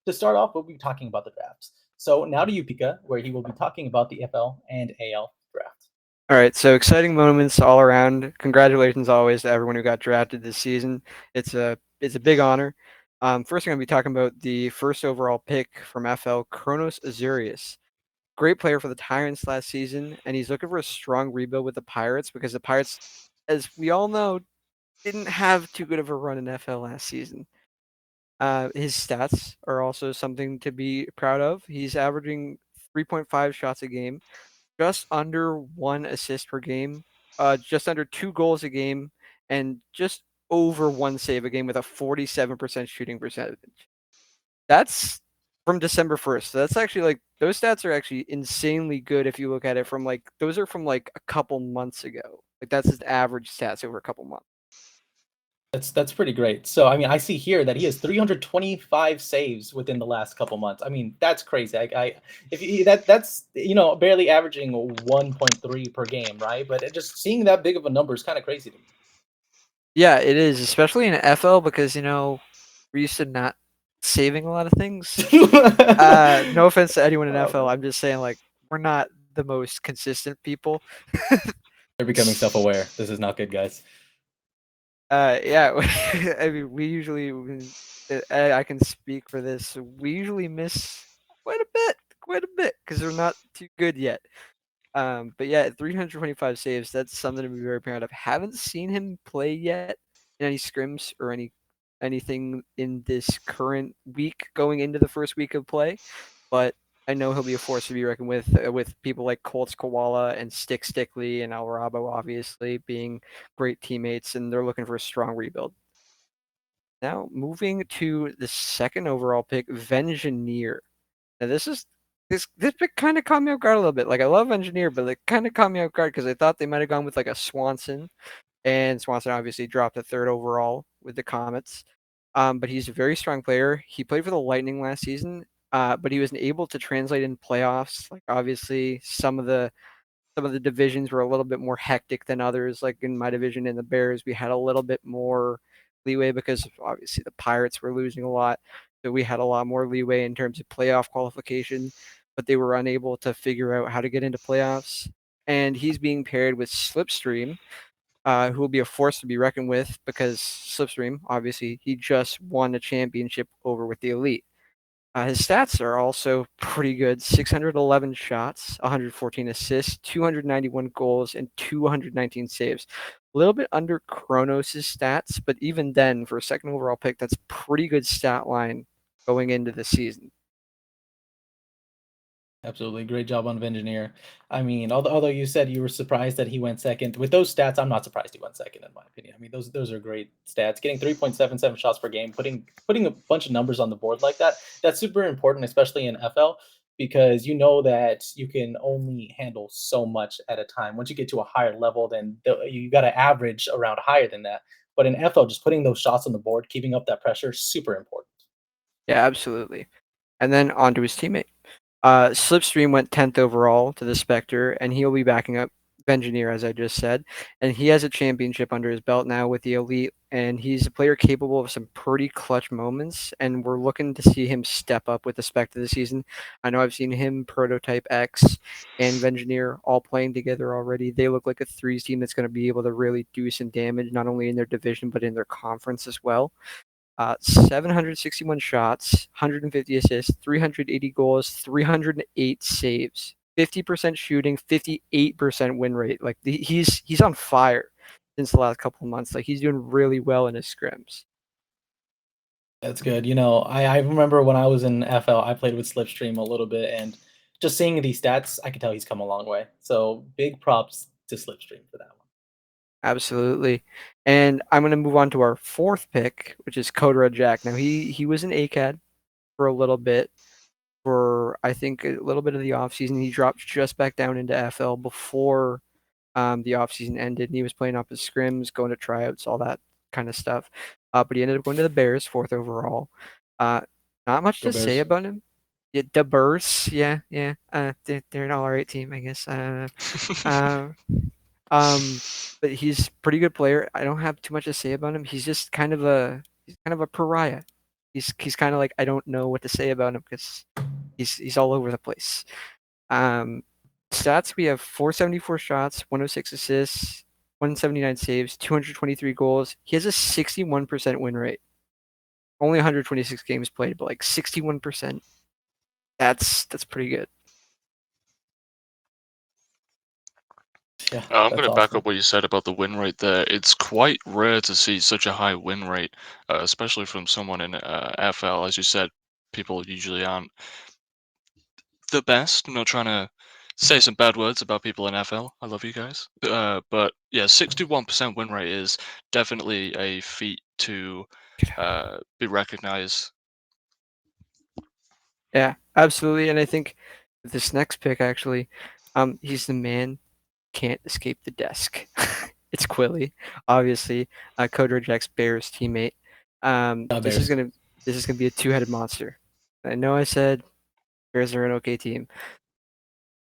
to start off, we'll be talking about the drafts. So now to you, Pika, where he will be talking about the FL and AL draft. All right, so exciting moments all around. Congratulations always to everyone who got drafted this season. It's a big honor. First, I'm going to be talking about the first overall pick from FL, Kronos Azurius. Great player for the Tyrants last season, and he's looking for a strong rebuild with the Pirates because the Pirates, as we all know, didn't have too good of a run in FL last season. His stats are also something to be proud of. He's averaging 3.5 shots a game, just under 1 assist per game, just under 2 goals a game, and just over 1 save a game with a 47% shooting percentage. That's from December 1st. So that's actually like those stats are actually insanely good if you look at it from like those are from like a couple months ago. Like that's his average stats over a couple months. That's pretty great. So I mean, I see here that he has 325 saves within the last couple months. I mean, that's crazy. I if he, that's barely averaging 1.3 per game, right? But just seeing that big of a number is kind of crazy to me. Yeah, it is, especially in FL because we're used to not saving a lot of things. No offense to anyone in Oh, FL. man. I'm just saying like we're not the most consistent people. They're becoming self-aware. This is not good, guys. Yeah, I mean, we usually, I can speak for this. We usually miss quite a bit, because we're not too good yet. But yeah, 325 saves. That's something to be very proud of. Haven't seen him play yet in any scrims or anything in this current week going into the first week of play, but I know he'll be a force to be reckoned with people like Colts Koala and Stickley and Alvarado obviously being great teammates, and they're looking for a strong rebuild. Now moving to the second overall pick, Vengineer. Now this pick kind of caught me off guard a little bit. Like I love Engineer, but it kind of caught me off guard because I thought they might have gone with like a Swanson, and Swanson obviously dropped the third overall with the Comets. But he's a very strong player. He played for the Lightning last season, but he wasn't able to translate in playoffs. Like obviously some of the divisions were a little bit more hectic than others. Like in my division in the Bears, we had a little bit more leeway because obviously the Pirates were losing a lot. So we had a lot more leeway in terms of playoff qualification, but they were unable to figure out how to get into playoffs. And he's being paired with Slipstream, who will be a force to be reckoned with because Slipstream, obviously, he just won a championship over with the Elite. His stats are also pretty good: 611 shots, 114 assists, 291 goals, and 219 saves. A little bit under Kronos' stats, but even then, for a second overall pick, that's pretty good stat line going into the season. Absolutely, great job on Engineer. I mean, although you said you were surprised that he went second, with those stats, I'm not surprised he went second in my opinion. I mean, those are great stats. Getting 3.77 shots per game, putting a bunch of numbers on the board like that, that's super important, especially in FL, because you know that you can only handle so much at a time. Once you get to a higher level, then you got to average around higher than that. But in FL, just putting those shots on the board, keeping up that pressure, super important. Yeah, absolutely. And then on to his teammate. Slipstream went 10th overall to the Spectre, and he'll be backing up Engineer, as I just said. And he has a championship under his belt now with the Elite, and he's a player capable of some pretty clutch moments, and we're looking to see him step up with the Spectre this season. I know I've seen him, Prototype X, and Engineer all playing together already. They look like a threes team that's going to be able to really do some damage, not only in their division, but in their conference as well. 761 shots, 150 assists, 380 goals, 308 saves, 50% shooting, 58% win rate. Like he's on fire since the last couple of months. Like he's doing really well in his scrims. That's good. I remember when I was in FL, I played with Slipstream a little bit, and just seeing these stats, I can tell he's come a long way. So big props to Slipstream for that one. Absolutely. And I'm going to move on to our fourth pick, which is Kodra Jack. Now he was an ACAD for a little bit, for I think a little bit of the offseason. He dropped just back down into FL before the offseason ended, and he was playing up his scrims, going to tryouts, all that kind of stuff. But he ended up going to the Bears, fourth overall. Uh, Not much Go to say Bears. about him. Yeah, the Bears, yeah, yeah. They're an all right team, I guess. Uh, um, but he's a pretty good player. I don't have too much to say about him. He's kind of a pariah. He's kind of like I don't know what to say about him because he's all over the place. Um, Stats we have 474 shots, 106 assists, 179 saves, 223 goals. He has a 61% win rate. Only 126 games played, but like 61%. That's pretty good. Yeah, I'm going that's to back awesome. up what you said about the win rate there. It's quite rare to see such a high win rate, especially from someone in FL. As you said, people usually aren't the best. I'm not trying to say some bad words about people in FL. I love you guys. But yeah, 61% win rate is definitely a feat to be recognized. Yeah, absolutely. And I think this next pick actually, he's the man can't escape the desk. It's Quilly, obviously, Coder Jack's Bears teammate. Um, this is Bears. gonna this is gonna be a two-headed monster. I know I said Bears are an okay team,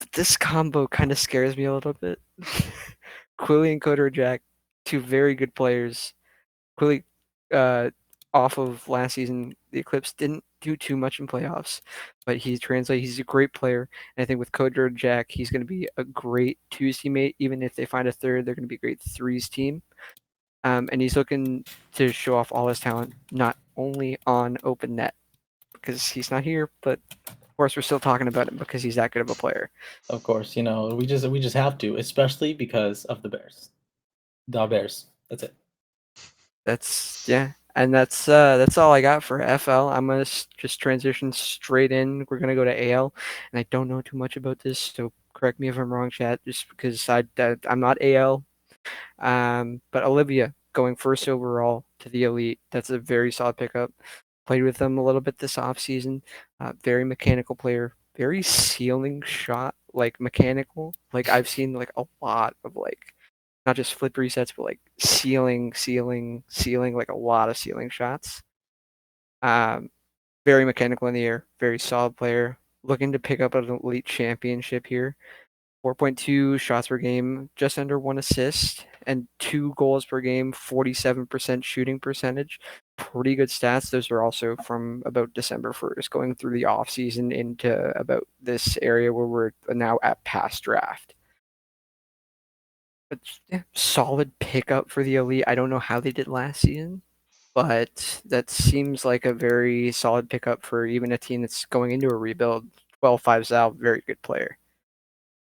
but this combo kind of scares me a little bit. Quilly and Coder Jack, two very good players. Quilly, uh, off of last season, the Eclipse didn't do too much in playoffs, but he's a great player. And I think with Coder Jack, he's going to be a great twos teammate. Even if they find a third, they're going to be a great threes team. And he's looking to show off all his talent, not only on open net, because he's not here, but of course we're still talking about him because he's that good of a player. Of course, we just have to, especially because of the Bears. The Bears. That's it. That's yeah, and that's all I got for FL. I'm gonna just transition straight in. We're gonna go to AL, and I don't know too much about this, so correct me if I'm wrong, chat. Just because I'm not AL. But Olivia going first overall to the elite. That's a very solid pickup. Played with them a little bit this offseason. Very mechanical player. Very ceiling shot, like mechanical. Like I've seen like a lot of like not just flip resets, but like ceiling, like a lot of ceiling shots. Um, Very mechanical in the air, very solid player. Looking to pick up an elite championship here. 4.2 shots per game, just under one assist, and 2 goals per game, 47% shooting percentage. Pretty good stats. Those are also from about December 1st, going through the off season into about this area where we're now at past draft. But yeah, solid pickup for the elite. I don't know how they did last season, but that seems like a very solid pickup for even a team that's going into a rebuild. 12-5 Sal, very good player.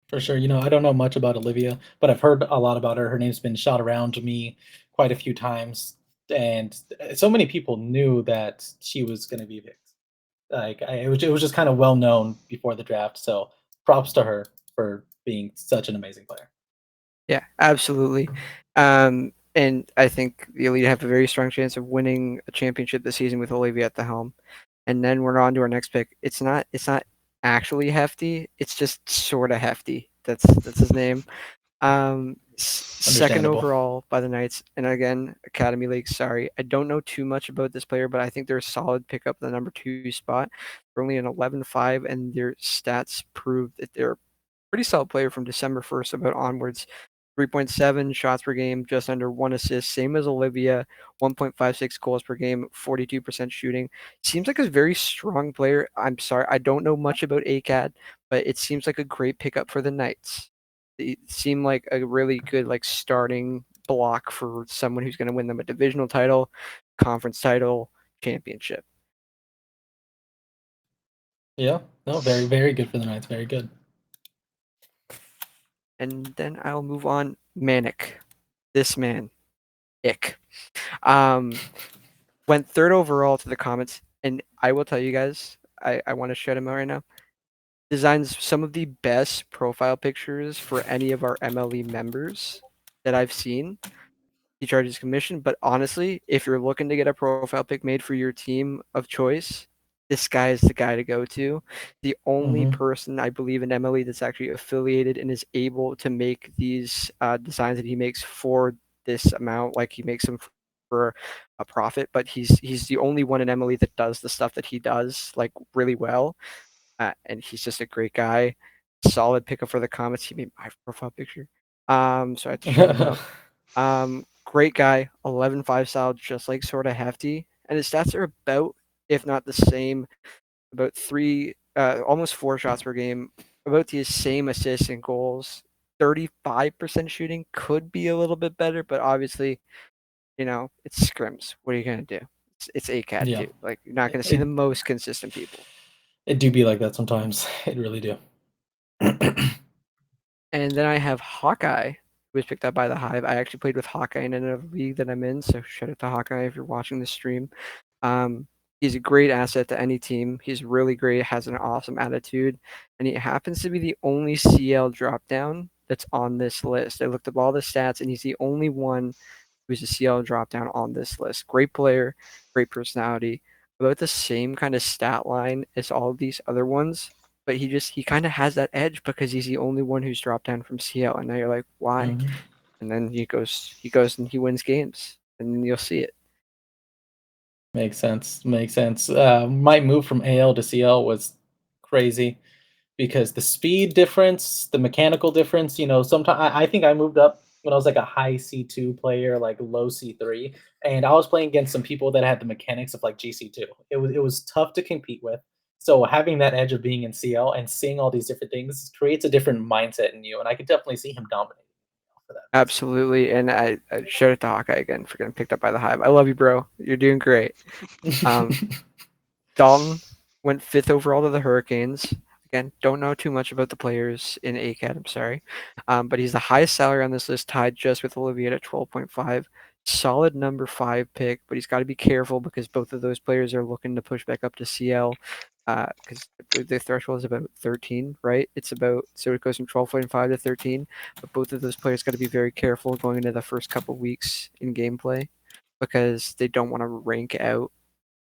For sure. I don't know much about Olivia, but I've heard a lot about her. Her name's been shot around to me quite a few times, and so many people knew that she was going to be picked. It was just kind of well known before the draft. So props to her for being such an amazing player. Yeah, absolutely. And I think the Elite have a very strong chance of winning a championship this season with Olivia at the helm. And then we're on to our next pick. It's not actually hefty. It's just sort of hefty. That's his name. Second Understandable. overall by the Knights, and again, Academy League. Sorry, I don't know too much about this player, but I think they're a solid pickup the number 2 spot. They're only an 11-5, and their stats prove that they're a pretty solid player from December 1st about onwards. 3.7 shots per game, just under one assist, same as Olivia. 1.56 goals per game, 42% shooting. Seems like a very strong player. I'm sorry, I don't know much about ACAD, but it seems like a great pickup for the Knights. It seemed like a really good like starting block for someone who's going to win them a divisional title, conference title, championship. Yeah. No, very, very good for the Knights. Very good. And then I'll move on. Manic, this man, ick. Um, Went third overall to the Comets, and I will tell you guys, I want to shout him out right now. Designs some of the best profile pictures for any of our MLE members that I've seen. He charges commission, but honestly, if you're looking to get a profile pic made for your team of choice, this guy is the guy to go to. The only Hmm. person I believe in MLE that's actually affiliated and is able to make these designs that he makes for this amount, like he makes them for a profit, but he's the only one in MLE that does the stuff that he does like really well, and he's just a great guy. Solid pickup for the Comets. He made my profile picture, so I had to shout him out. Great guy, 11-5 style, just like sort of hefty, and his stats are about if not the same, about almost 4 shots per game, about the same assists and goals. 35% shooting could be a little bit better, but obviously, it's scrims. What are you gonna do? It's ACAD Yeah, too. Like you're not gonna see the it most consistent people. it do be like that sometimes. It really do. And then I have Hawkeye, who was picked up by the Hive. I actually played with Hawkeye in another league that I'm in, so shout out to Hawkeye if you're watching the stream. Um, he's a great asset to any team. He's really great, has an awesome attitude, and he happens to be the only CL dropdown that's on this list. I looked up all the stats, and he's the only one who's a CL dropdown on this list. Great player, great personality, about the same kind of stat line as all of these other ones, but he kind of has that edge because he's the only one who's dropped down from CL. And now you're like, why? Mhm. And then he goes and he wins games, and then you'll see it. Makes sense. Makes sense. My move from AL to CL was crazy because the speed difference, the mechanical difference, sometimes I think I moved up when I was like a high C2 player, like low C3, and I was playing against some people that had the mechanics of like GC2. It was tough to compete with. So having that edge of being in CL and seeing all these different things creates a different mindset in you, and I could definitely see him dominating for that reason. Absolutely. And I shout out to Hawkeye again for getting picked up by the Hive. I love you, bro. You're doing great. Um, Dalton went fifth overall to the Hurricanes. Again, don't know too much about the players in ACAD, I'm sorry. But he's the highest salary on this list, tied just with Olivier at 12.5. Solid number 5 pick, but he's got to be careful because both of those players are looking to push back up to CL because I believe the threshold is about 13, right? So it goes from 12.5 to 13, but both of those players got to be very careful going into the first couple weeks in gameplay because they don't want to rank out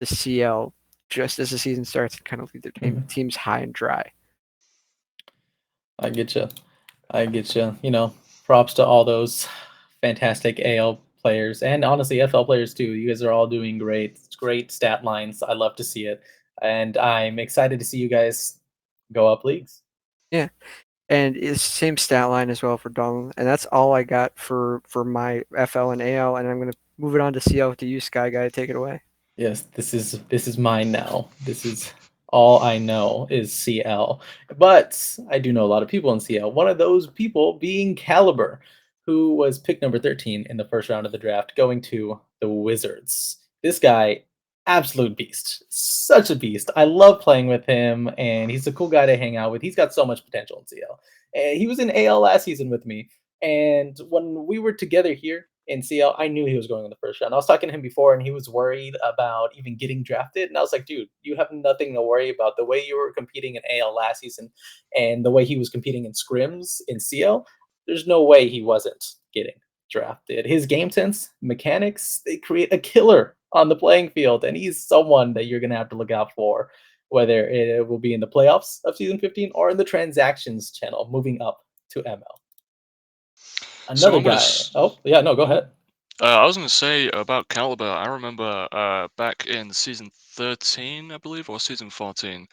the CL just as the season starts and kind of leave their Mhm. teams high and dry. I get you. I get you. Props to all those fantastic AL players and honestly FL players too. You guys are all doing great. It's great stat lines. I love to see it, and I'm excited to see you guys go up leagues. Yeah, and it's same stat line as well for Donald, and that's all I got for my FL and AL, and I'm gonna move it on to CL to you, Sky Guy. Take it away. Yes, this is mine now. This is all I know is CL. But I do know a lot of people in CL. One of those people being Caliber, who was pick number 13 in the first round of the draft, going to the Wizards. This guy, absolute beast. Such a beast. I love playing with him, and he's a cool guy to hang out with. He's got so much potential in CL. And he was in AL last season with me. And when we were together here in CL, I knew he was going in the first round. I was talking to him before, and he was worried about even getting drafted. And I was like, dude, you have nothing to worry about. The way you were competing in AL last season and the way he was competing in scrims in CL, there's no way he wasn't getting drafted. His game sense, mechanics, they create a killer on the playing field. And he's someone that you're going to have to look out for, whether it will be in the playoffs of season 15 or in the transactions channel moving up to ML. So Another I'm gonna. guy. Oh, yeah, no, go Oh, ahead. I was gonna say about Caliber. I remember back in season 13, I believe, or season 14.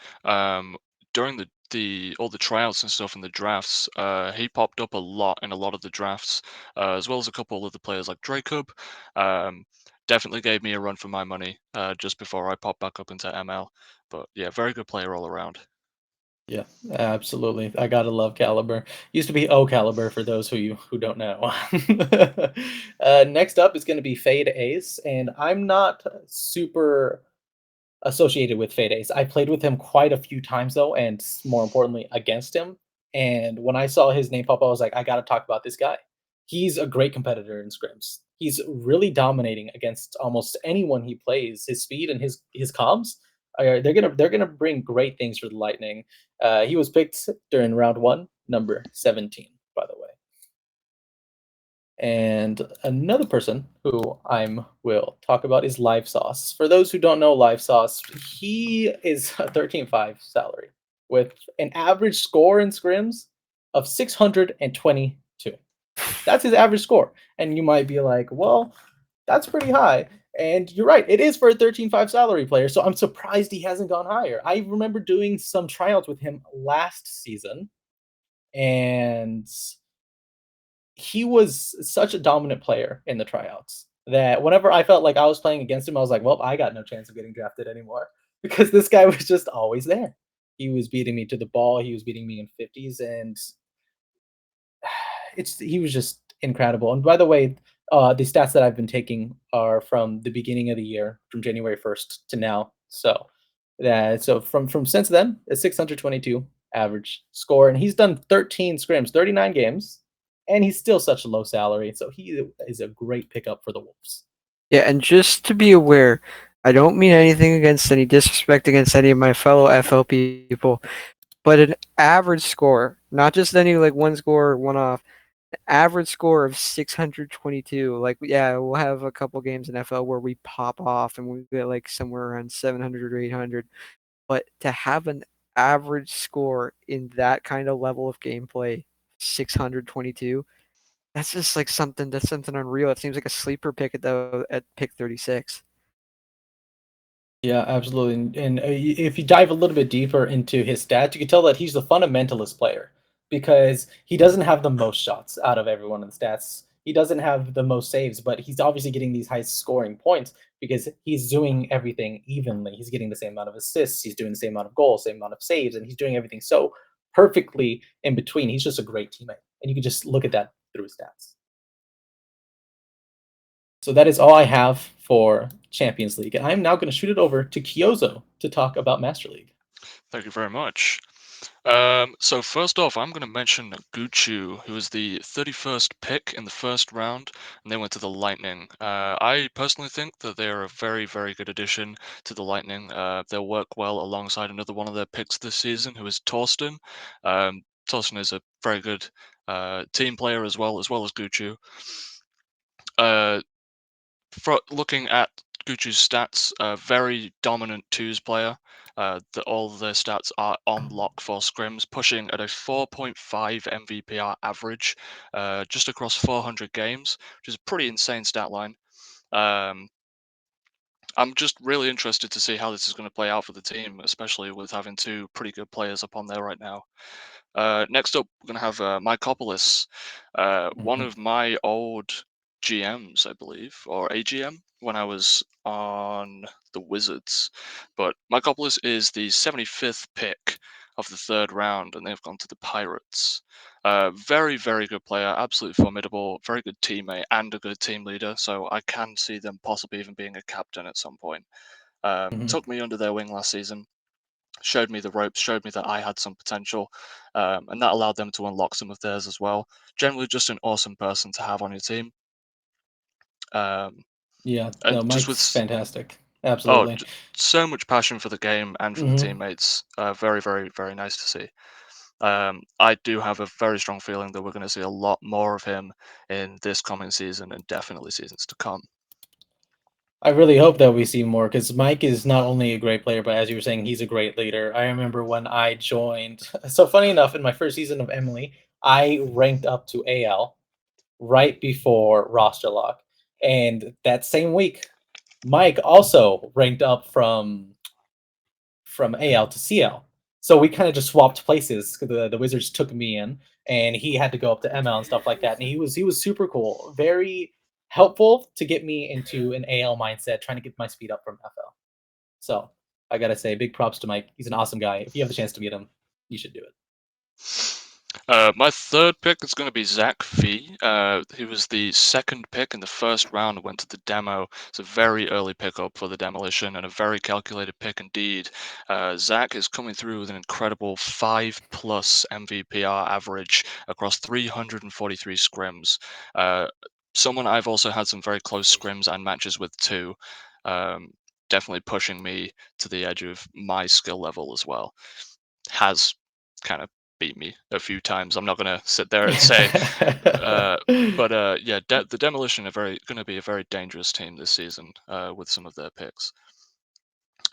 During the all the tryouts and stuff and the drafts, he popped up a lot in a lot of the drafts, as well as a couple of the players like Dracob. Um, Definitely gave me a run for my money just before I popped back up into ML. But yeah, very good player all around. Yeah, absolutely. I gotta love Caliber. Used to be O Caliber for those who don't know. Next up is going to be Fade Ace, and I'm not super associated with Fade Ace. I played with him quite a few times though, and more importantly, against him. And when I saw his name pop up, I was like, I got to talk about this guy. He's a great competitor in scrims. He's really dominating against almost anyone he plays. His speed and his comms they're gonna bring great things for the Lightning. He was picked during round one, number 17, by the way. And another person who I will talk about is Live Sauce. For those who don't know Live Sauce, he is a 13.5 salary with an average score in scrims of 622. That's his average score. And you might be like, well, that's pretty high. And you're right, it is for a 13.5 salary player. So I'm surprised he hasn't gone higher. I remember doing some tryouts with him last season, and he was such a dominant player in the tryouts that whenever I felt like I was playing against him, I was like, well, I got no chance of getting drafted anymore. because this guy was just always there. He was beating me to the ball. He was beating me in 50s, and he was just incredible. And by the way, the stats that I've been taking are from the beginning of the year, from January 1st to now. So from since then, a 622 average score, and he's done 13 scrims, 39 games, and he's still such a low salary. So he is a great pickup for the Wolves. Yeah, and just to be aware, I don't mean anything against any disrespect against any of my fellow FL people, but an average score, not just any like one score, one off, average score of 622. Like, yeah, we'll have a couple games in FL where we pop off and we get like somewhere around 700 or 800. But to have an average score in that kind of level of gameplay, 622, that's something unreal. It seems like a sleeper pick at pick 36. Yeah, absolutely. And if you dive a little bit deeper into his stats, you can tell that he's the fundamentalist player because he doesn't have the most shots out of everyone in the stats. He doesn't have the most saves, but he's obviously getting these high scoring points because he's doing everything evenly. He's getting the same amount of assists, he's doing the same amount of goals, same amount of saves, and he's doing everything so perfectly in between. He's just a great teammate. And you can just look at that through his stats. So that is all I have for Champions League. And I'm now going to shoot it over to Kyozo to talk about Master League. Thank you very much. So first off, I'm going to mention Guchu, who was the 31st pick in the first round, and they went to the Lightning. I personally think that they're a very, very good addition to the Lightning. They'll work well alongside another one of their picks this season, who is Torsten. Torsten is a very good team player as well as Guchu. Uh, looking at Gucci's stats, very dominant twos player. All of their stats are on lock for scrims, pushing at a 4.5 MVPR average, just across 400 games, which is a pretty insane stat line. Um, I'm just really interested to see how this is going to play out for the team, especially with having two pretty good players up on there right now. Next up, we're going to have Mykopolis, one Mhm. of my old GMs, I believe, or AGM when I was on the Wizards. But Mykopolis is the 75th pick of the third round, and they've gone to the Pirates. Very, very good player, absolutely formidable, very good teammate, and a good team leader. So I can see them possibly even being a captain at some point. Mhm. Took me under their wing last season, showed me the ropes, showed me that I had some potential, and that allowed them to unlock some of theirs as well. Generally, just an awesome person to have on your team. Um, Yeah, and no, just with Mike's fantastic. oh, Absolutely. so much passion for the game and for the Mhm. teammates. Very, very, very nice to see. I do have a very strong feeling that we're going to see a lot more of him in this coming season and definitely seasons to come. I really hope that we see more because Mike is not only a great player, but as you were saying, he's a great leader. I remember when I joined. So funny enough, in my first season of Emily, I ranked up to AL right before roster lock, and that same week, Mike also ranked up from AL to CL. So we kind of just swapped places. The Wizards took me in, and he had to go up to ML and stuff like that. And he was super cool, very helpful to get me into an AL mindset, trying to get my speed up from FL. So I gotta say, big props to Mike. He's an awesome guy. If you have the chance to meet him, you should do it. My third pick is going to be Zach Fee. He was the second pick in the first round and went to the demo. It's a very early pickup for the demolition and a very calculated pick indeed. Zach is coming through with an incredible 5 plus MVPR average across 343 scrims. Uh, Someone I've also had some very close scrims and matches with too. Um, Definitely pushing me to the edge of my skill level as well. Has kind of beat me a few times. I'm not gonna sit there and say, uh, but yeah, the Demolition are very going to be a very dangerous team this season with some of their picks.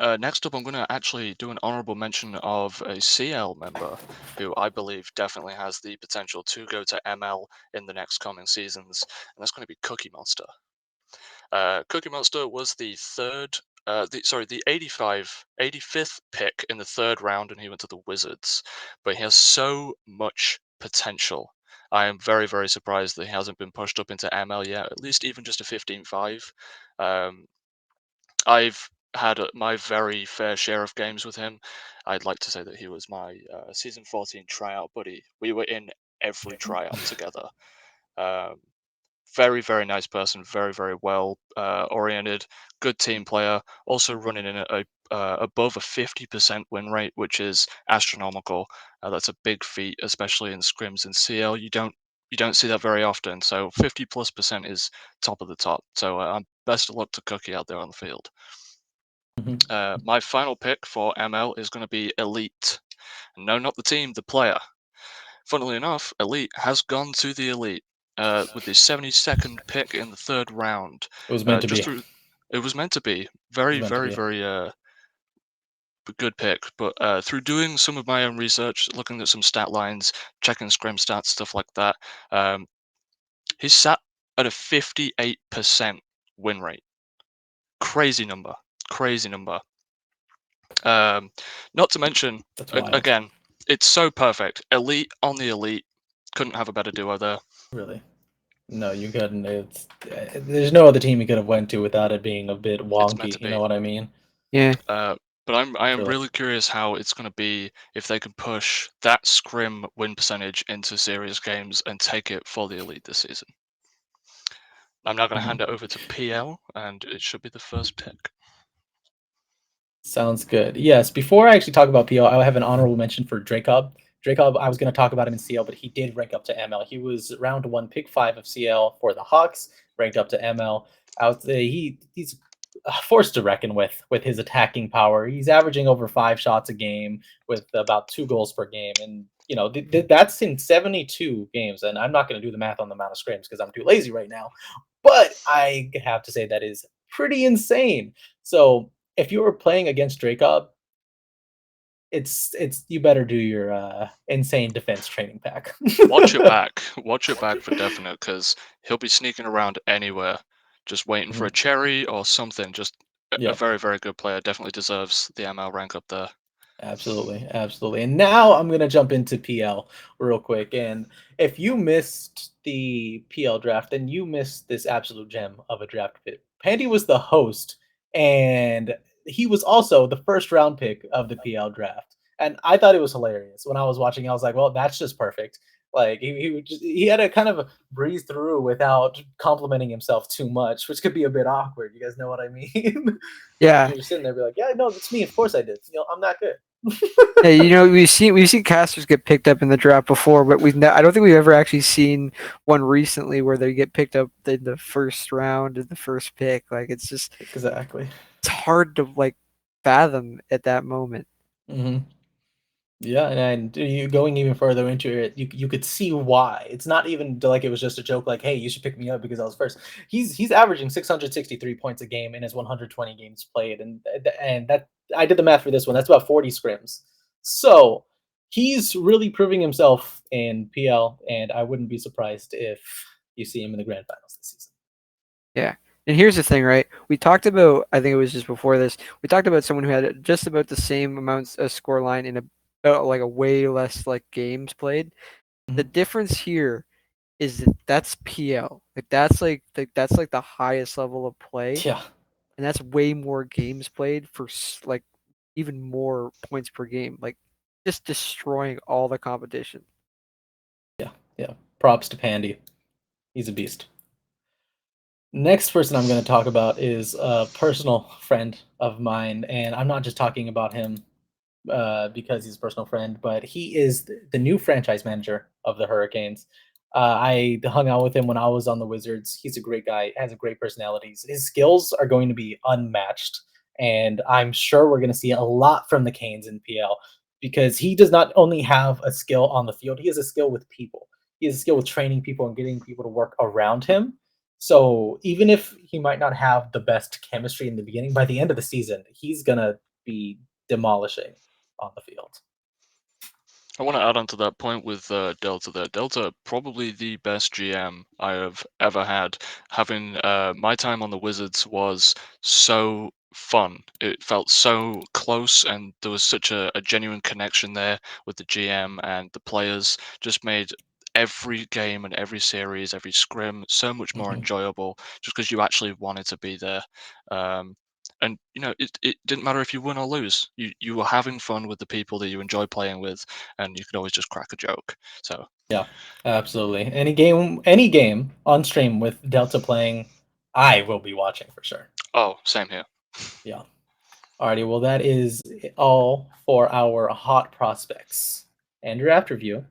Next up, I'm going to actually do an honorable mention of a CL member who I believe definitely has the potential to go to ML in the next coming seasons, and that's going to be Cookie Monster. Cookie Monster was the 85th pick in the third round, and he went to the Wizards. But he has so much potential. I am very, very surprised that he hasn't been pushed up into ML yet, at least even just a 15-5. Um, I've had my very fair share of games with him. I'd like to say that he was my season 14 tryout buddy. We were in every tryout together. Um, very, very nice person, very, very well oriented, good team player. Also running in above a 50% win rate, which is astronomical. That's a big feat, especially in scrims and CL. You don't see that very often. So 50+% is top of the top. So best of luck to Cookie out there on the field. Mhm. My final pick for ML is going to be Elite. No, not the team, the player. Funnily enough, Elite has gone to the Elite with the 72nd pick in the third round. It was meant to Just be. through, it was meant to be It was very, meant to very, be. very good pick. But through doing some of my own research, looking at some stat lines, checking scrim stats, stuff like that, um, he's sat at a 58% win rate. Crazy number. Crazy number. Not to mention, That's wild. again, it's so perfect. Elite on the Elite. Couldn't have a better duo there. Really. No, you couldn't. It's there's no other team you could have went to without it being a bit It's meant to wonky. You be. know what I mean? Yeah. But I am Truly. really curious how it's going to be if they can push that scrim win percentage into serious games and take it for the Elite this season. I'm now going to hand Mhm. it over to PL, and it should be the first pick. Sounds good. Yes. Before I actually talk about PL, I have an honorable mention for Dracob. Dracob, I was going to talk about him in CL, but he did rank up to ML. He was round one, pick 5 of CL for the Hawks, ranked up to ML. He's a force to reckon with his attacking power. He's averaging over 5 shots a game with about 2 goals per game, and that's in 72 games. And I'm not going to do the math on the amount of scrims because I'm too lazy right now. But I have to say that is pretty insane. So if you were playing against Dracob, it's you better do your insane defense training pack. Watch your back. Watch your back for definite, because he'll be sneaking around anywhere, just waiting for a Mhm. cherry or something. Just a Yep. very, very good player. Definitely deserves the ML rank up there. Absolutely, absolutely. And now I'm gonna jump into PL real quick. And if you missed the PL draft, then you missed this absolute gem of a draft pick. Pandy was the host, and he was also the first round pick of the PL draft. And I thought it was hilarious when I was watching. I was like, "Well, that's just perfect." Like he had to kind of breeze through without complimenting himself too much, which could be a bit awkward. You guys know what I mean? Yeah. You're just sitting there, be like, "Yeah, no, it's me. Of course I did. I'm that good." Yeah, we've seen casters get picked up in the draft before, but I don't think we've ever actually seen one recently where they get picked up in the first round in the first pick. Like Exactly. it's hard to like fathom at that moment. Mhm. Yeah, and you going even further into it, you could see why. It's not even like it was just a joke like, "Hey, you should pick me up because I was first." He's averaging 663 points a game in his 120 games played, and that I did the math for this one. That's about 40 scrims. So, he's really proving himself in PL, and I wouldn't be surprised if you see him in the grand finals this season. Yeah. And here's the thing, right? We talked about, I think it was just before this, we talked about someone who had just about the same amounts of score line in like a way less like games played. The Mhm. difference here is that that's PL. Like that's like the highest level of play, Yeah, and that's way more games played for like even more points per game. Like just destroying all the competition. yeah, yeah. Props to Pandy. He's a beast. Next person I'm going to talk about is a personal friend of mine, and I'm not just talking about him because he's a personal friend, but he is the new franchise manager of the Hurricanes. I hung out with him when I was on the Wizards. He's a great guy, has a great personality. His skills are going to be unmatched, and I'm sure we're going to see a lot from the Canes in PL because he does not only have a skill on the field, he has a skill with people. He has a skill with training people and getting people to work around him. So even if he might not have the best chemistry in the beginning, by the end of the season, he's gonna be demolishing on the field. I want to add on to that point with Delta there. Delta, probably the best GM I have ever had. Having my time on the Wizards was so fun. It felt so close, and there was such a genuine connection there with the GM and the players. Just made every game and every series, every scrim so much more Mhm. enjoyable just because you actually wanted to be there. Um, And it didn't matter if you win or lose. You were having fun with the people that you enjoy playing with, and you could always just crack a joke. So Yeah, absolutely. Any game on stream with Delta playing, I will be watching for sure. oh, same here. Yeah. Alrighty, well that is all for our hot prospects and draft review.